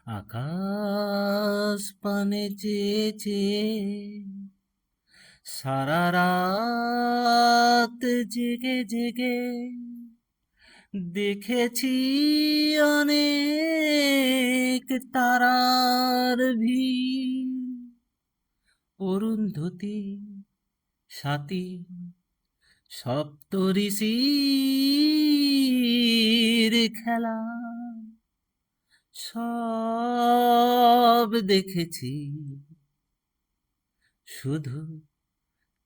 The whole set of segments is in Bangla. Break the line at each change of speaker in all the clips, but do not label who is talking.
আকাশ পানে চেয়ে চেয়ে সারা রাত জেগে জেগে দেখেছি অনেক তারার ভিড়। অরুন্ধতী স্বাতী সপ্তঋষির খেলা সব দেখেছি, শুধু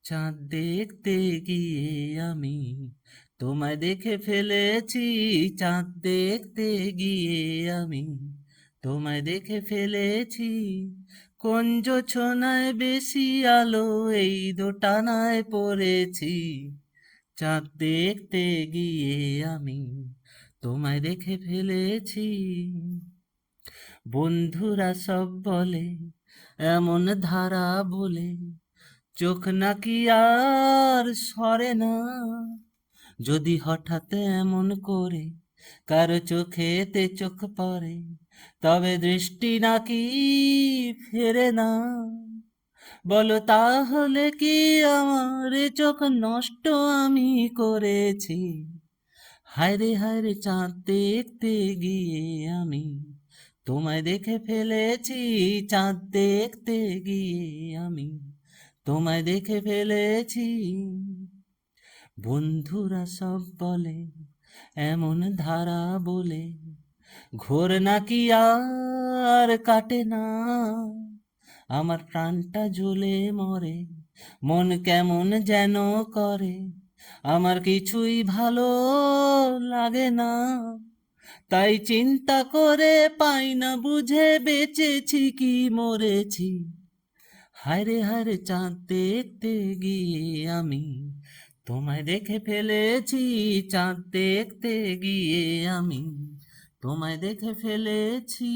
চাঁদ দেখতে গিয়ে আমি তোমায় দেখে ফেলেছি। চাঁদ দেখতে গিয়ে আমি তোমায় দেখে ফেলেছি। কোন জোছনায় বেশি আলো এই দোটানায় পড়েছি। চাঁদ দেখতে গিয়ে আমি তোমায় দেখে ফেলেছি। বন্ধুরা সব বলে এমন ধারা বলে চোখ নাকি আর সরে না। যদি হঠাৎ এমন করে কারো চোখেতে চোখ পড়ে, তবে দৃষ্টি নাকি ফেরে না। বলো তাহলে কি আমার এ চোখ নষ্ট আমি করেছি? হায়রে হায়রে চাঁদ দেখতে গিয়ে আমি তোমায় দেখে ফেলেছি। চাঁদ দেখতে গিয়ে আমি তোমায় দেখে ফেলেছি। বন্ধুরা সব বলে এমন ধারা বলে ঘোর নাকি আর কাটে না। আমার প্রাণটা জ্বলে মরে, মন কেমন যেন করে, আমার কিছুই ভালো লাগে না। তাই চিন্তা করে পাই না বুঝে বেঁচেছি কি মরেছি। হায়রে হায়রে চাঁদ দেখতে গিয়ে আমি তোমায় দেখে ফেলেছি। চাঁদ দেখতে গিয়ে আমি তোমায় দেখে ফেলেছি।